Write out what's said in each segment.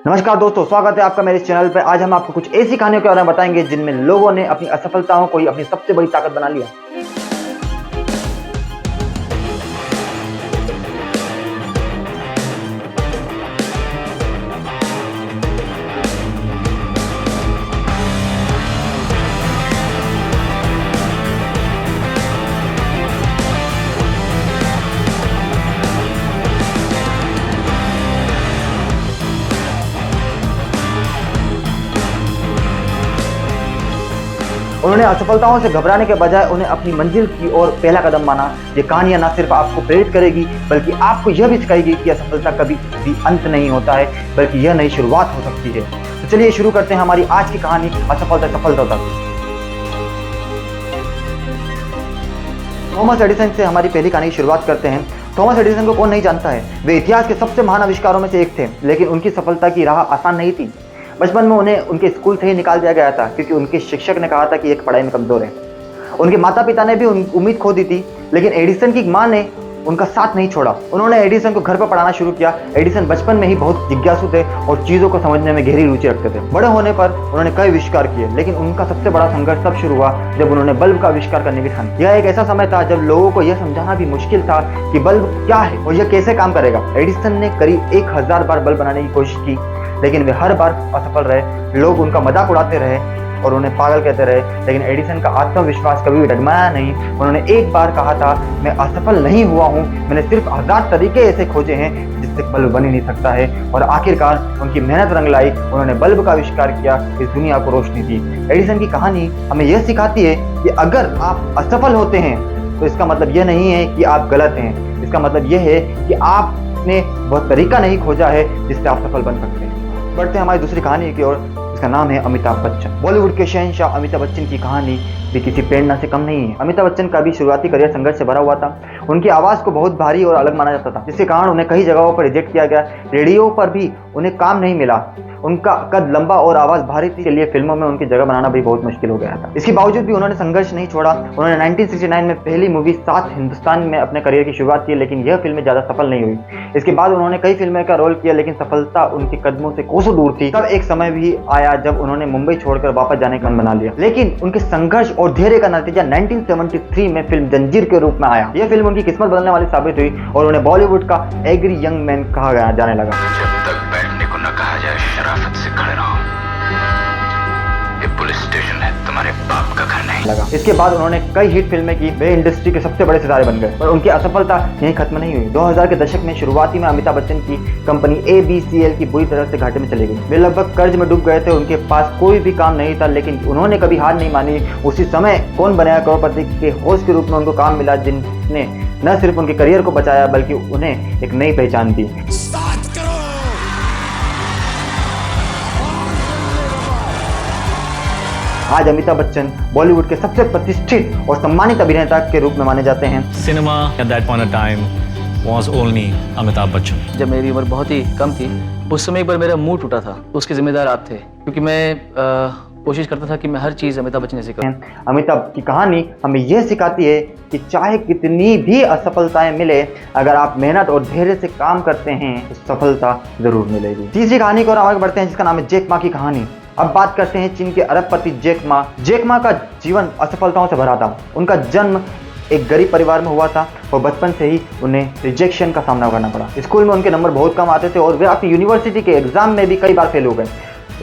नमस्कार दोस्तों, स्वागत है आपका मेरे इस चैनल पर। आज हम आपको कुछ ऐसी कहानियों के बारे में बताएंगे जिनमें लोगों ने अपनी असफलताओं को ही अपनी सबसे बड़ी ताकत बना लिया। उन्होंने असफलताओं से घबराने के बजाय उन्हें अपनी मंजिल की ओर पहला कदम माना। ये कहानियां न सिर्फ आपको प्रेरित करेगी बल्कि आपको यह भी सिखाएगी कि असफलता कभी भी अंत नहीं होता है, बल्कि यह नई शुरुआत हो सकती है। तो चलिए शुरू करते हैं हमारी आज की कहानी असफलता सफलता तक। थॉमस एडिसन से हमारी पहली कहानी की शुरुआत करते हैं। थॉमस एडिसन को कौन नहीं जानता है। वे इतिहास के सबसे महान आविष्कारों में से एक थे, लेकिन उनकी सफलता की राह आसान नहीं थी। बचपन में उन्हें उनके स्कूल से ही निकाल दिया गया था क्योंकि उनके शिक्षक ने कहा था कि एक पढ़ाई में कमजोर है। उनके माता पिता ने भी उम्मीद खो दी थी, लेकिन एडिसन की मां ने उनका साथ नहीं छोड़ा। उन्होंने एडिसन को घर पर पढ़ाना शुरू किया। एडिसन बचपन में ही बहुत जिज्ञासु थे और चीजों को समझने में गहरी रुचि रखते थे। बड़े होने पर उन्होंने कई आविष्कार किए, लेकिन उनका सबसे बड़ा संघर्ष तब शुरू हुआ जब उन्होंने बल्ब का आविष्कार करने की ठानी। यह एक ऐसा समय था जब लोगों को यह समझाना भी मुश्किल था कि बल्ब क्या है और यह कैसे काम करेगा। एडिसन ने करीब 1000 बार बल्ब बनाने की कोशिश की, लेकिन वे हर बार असफल रहे। लोग उनका मजाक उड़ाते रहे और उन्हें पागल कहते रहे, लेकिन एडिसन का आत्मविश्वास कभी भी डगमगाया नहीं। उन्होंने एक बार कहा था, मैं असफल नहीं हुआ हूँ, मैंने सिर्फ 1000 तरीके ऐसे खोजे हैं जिससे बल्ब बन ही नहीं सकता है। और आखिरकार उनकी मेहनत रंग लाई। उन्होंने बल्ब का आविष्कार किया, इस दुनिया को रोशनी दी। एडिसन की कहानी हमें यह सिखाती है कि अगर आप असफल होते हैं तो इसका मतलब यह नहीं है कि आप गलत हैं। इसका मतलब यह है कि आपने वह तरीका नहीं खोजा है जिससे आप सफल बन सकते हैं। बढ़ते हैं हमारी दूसरी कहानी की ओर, इसका नाम है अमिताभ बच्चन। बॉलीवुड के शहंशाह अमिताभ बच्चन की कहानी भी किसी प्रेरणा से कम नहीं है। अमिताभ बच्चन का भी शुरुआती करियर संघर्ष से भरा हुआ था। उनकी आवाज़ को बहुत भारी और अलग माना जाता था, जिसके कारण उन्हें कई जगहों पर रिजेक्ट किया गया। रेडियो पर भी उन्हें काम नहीं मिला। उनका कद लंबा और आवाज़ भारी थी, इसलिए फिल्मों में उनकी जगह बनाना भी बहुत मुश्किल हो गया था। इसके बावजूद भी उन्होंने संघर्ष नहीं छोड़ा। उन्होंने 1969 में पहली मूवी साथ हिंदुस्तान में अपने करियर की शुरुआत की, लेकिन यह फिल्म ज़्यादा सफल नहीं हुई। इसके बाद उन्होंने कई फिल्मों का रोल किया, लेकिन सफलता उनके कदमों से कोसों दूर थी। तब एक समय भी आया जब उन्होंने मुंबई छोड़कर वापस जाने का मन बना लिया, लेकिन उनके संघर्ष और धैर्य का नतीजा 1973 में फिल्म जंजीर के रूप में आया। यह फिल्म उनकी किस्मत बदलने वाली साबित हुई और उन्हें बॉलीवुड का एग्री यंग मैन कहा जाने लगा। जब तक बैठने को न कहा जाए शराफत से खड़े रहो। ये पुलिस स्टेशन है, तुम्हारे बाप का घर नहीं लगा। इसके बाद उन्होंने कई हिट फिल्में की। वे इंडस्ट्री के सबसे बड़े सितारे बन गए, पर उनकी असफलता यहीं खत्म नहीं हुई। 2000 के दशक में शुरुआती में अमिताभ बच्चन की कंपनी ABCL की बुरी तरह से घाटे में चली गई। वे लगभग कर्ज में डूब गए थे। उनके पास कोई भी काम नहीं था, लेकिन उन्होंने कभी हार नहीं मानी। उसी समय कौन बनेगा करोड़पति के होस्ट के रूप में उनको काम मिला, जिसने न सिर्फ उनके करियर को बचाया बल्कि उन्हें एक नई पहचान दी। आज अमिताभ बच्चन बॉलीवुड के सबसे प्रतिष्ठित और सम्मानित अभिनेता के रूप में माने जाते हैं। Cinema at that point of time was only Amitabh Bachchan. जब मेरी उम्र बहुत ही कम थी, उस समय एक बार मेरा मुंह टूटा था। उसके जिम्मेदार आप थे, क्योंकि मैं कोशिश करता था कि मैं हर चीज़ अमिताभ बच्चन जैसे करूं। अमिताभ की कहानी हमें यह सिखाती है कि चाहे कितनी भी असफलताएं मिले, अगर आप मेहनत और धैर्य से काम करते हैं तो सफलता जरूर मिलेगी। तीसरी कहानी को आगे बढ़ते हैं, जिसका नाम है जैक मा की कहानी। अब बात करते हैं चीन के अरबपति जैक मा। जैक मा का जीवन असफलताओं से भरा था। उनका जन्म एक गरीब परिवार में हुआ था और बचपन से ही उन्हें रिजेक्शन का सामना करना पड़ा। स्कूल में उनके नंबर बहुत कम आते थे और वे अपनी यूनिवर्सिटी के एग्जाम में भी कई बार फेल हो गए।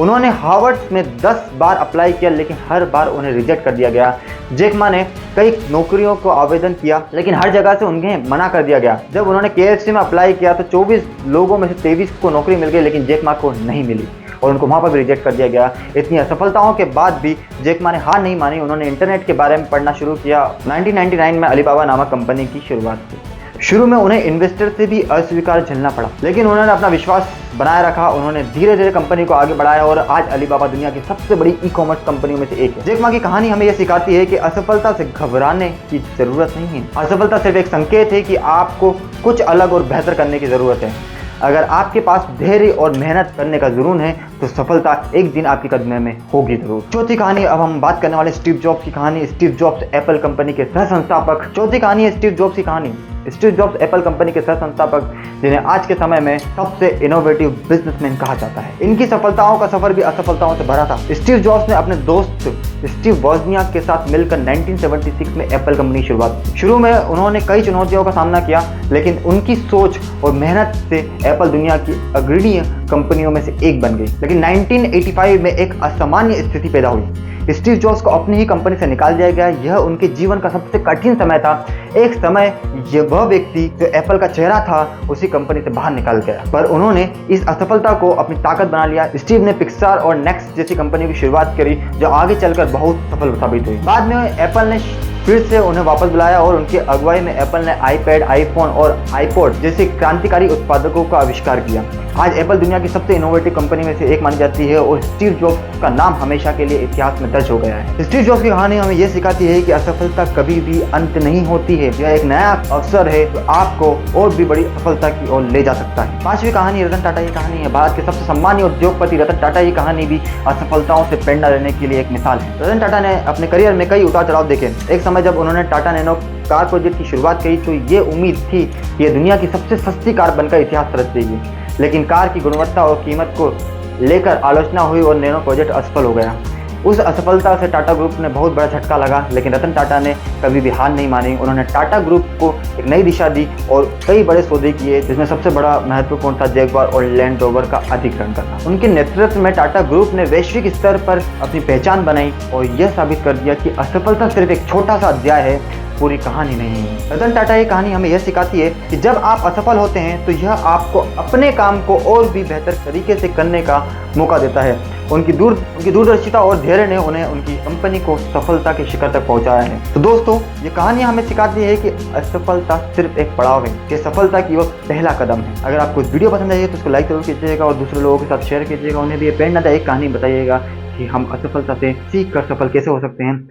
उन्होंने हार्वर्ड में 10 बार अप्लाई किया, लेकिन हर बार उन्हें रिजेक्ट कर दिया गया। जैक मा ने कई नौकरियों को आवेदन किया, लेकिन हर जगह से उन्हें मना कर दिया गया। जब उन्होंने KFC में अप्लाई किया तो 24 लोगों में से 23 को नौकरी मिल गई, लेकिन जैक मा को नहीं मिली और उनको वहाँ पर भी रिजेक्ट कर दिया गया। इतनी असफलताओं के बाद भी जैक मा ने हार नहीं मानी। उन्होंने इंटरनेट के बारे में पढ़ना शुरू किया। 1999 में अलीबाबा नामक कंपनी की शुरुआत की। शुरू में उन्हें इन्वेस्टर से भी अस्वीकार झेलना पड़ा, लेकिन उन्होंने अपना विश्वास बनाए रखा। उन्होंने धीरे धीरे कंपनी को आगे बढ़ाया और आज अलीबाबा दुनिया की सबसे बड़ी ई-कॉमर्स कंपनियों में से एक है। जैक मा की कहानी हमें यह सिखाती है कि असफलता से घबराने की जरूरत नहीं है। असफलता सिर्फ एक संकेत है कि आपको कुछ अलग और बेहतर करने की जरूरत है। अगर आपके पास धैर्य और मेहनत करने का जुनून है तो सफलता एक दिन आपके कदम में होगी जरूर। चौथी कहानी, अब हम बात करने वाले स्टीव जॉब्स की कहानी। स्टीव जॉब्स एप्पल कंपनी के सह संस्थापक। चौथी कहानी है स्टीव जॉब्स की कहानी। स्टीव जॉब्स एप्पल कंपनी के सह संस्थापक, जिन्हें आज के समय में सबसे इनोवेटिव बिजनेसमैन कहा जाता है। इनकी सफलताओं का सफर भी असफलताओं से भरा था। स्टीव जॉब्स ने अपने दोस्त स्टीव वोजनियाक के साथ मिलकर 1976 में एप्पल कंपनी की शुरुआत की। शुरू में उन्होंने कई चुनौतियों का सामना किया, लेकिन उनकी सोच और मेहनत से एप्पल दुनिया की अग्रणी कंपनियों में से एक बन गई। लेकिन 1985 में एक असामान्य स्थिति पैदा हुई। स्टीव जॉब्स को अपनी ही कंपनी से निकाल दिया गया। यह उनके जीवन का सबसे कठिन समय था। एक समय वह व्यक्ति जो एप्पल का चेहरा था उसी कंपनी से बाहर निकल गया, पर उन्होंने इस असफलता को अपनी ताकत बना लिया। स्टीव ने पिक्सार और नेक्स्ट जैसी कंपनी की शुरुआत करी, जो आगे चलकर बहुत सफल साबित हुई। बाद में एप्पल ने फिर से उन्हें वापस बुलाया और उनकी अगुवाई में एप्पल ने आईपैड, आईफोन और आईपॉड जैसे क्रांतिकारी उत्पादकों का आविष्कार किया। आज एप्पल दुनिया की सबसे इनोवेटिव कंपनी में से एक मानी जाती है और स्टीव जॉब्स का नाम हमेशा के लिए इतिहास में दर्ज हो गया है। स्टीव जॉब्स की कहानी हमें यह सिखाती है कि असफलता कभी भी अंत नहीं होती है। यह एक नया अवसर है जो आपको और भी बड़ी सफलता की ओर ले जा सकता है। पांचवी कहानी रतन टाटा की कहानी है। भारत के सबसे सम्मानीय उद्योगपति रतन टाटा की कहानी भी असफलताओं से प्रेरणा लेने के लिए एक मिसाल है। रतन टाटा ने अपने करियर में कई उतार चढ़ाव देखे। एक समय जब उन्होंने टाटा नैनो कार प्रोजेक्ट की शुरुआत की तो ये उम्मीद थी कि यह दुनिया की सबसे सस्ती कार बनकर इतिहास रच देगी, लेकिन कार की गुणवत्ता और कीमत को लेकर आलोचना हुई और नैनो प्रोजेक्ट असफल हो गया। उस असफलता से टाटा ग्रुप ने बहुत बड़ा झटका लगा, लेकिन रतन टाटा ने कभी भी हार नहीं मानी। उन्होंने टाटा ग्रुप को एक नई दिशा दी और कई बड़े सौदे किए, जिसमें सबसे बड़ा महत्वपूर्ण था जैगुआर और लैंड रोवर का अधिग्रहण करना। उनके नेतृत्व में टाटा ग्रुप ने वैश्विक स्तर पर अपनी पहचान बनाई और यह साबित कर दिया कि असफलता सिर्फ एक छोटा सा अध्याय है, पूरी कहानी नहीं है। रतन टाटा की कहानी हमें यह सिखाती है कि जब आप असफल होते हैं तो यह आपको अपने काम को और भी बेहतर तरीके से करने का मौका देता है। उनकी दूरदर्शिता और धैर्य ने उन्हें उनकी कंपनी को सफलता के शिखर तक पहुंचाया है। तो दोस्तों, ये कहानी हमें सिखाती है कि असफलता सिर्फ एक पड़ाव है, कि सफलता की वो पहला कदम है। अगर आपको इस वीडियो पसंद आई है तो उसको लाइक जरूर कीजिएगा और दूसरे लोगों के साथ शेयर कीजिएगा। उन्हें भी ये प्रेरणादायक कहानी बताइएगा कि हम असफलता से सीख कर सफल कैसे हो सकते हैं।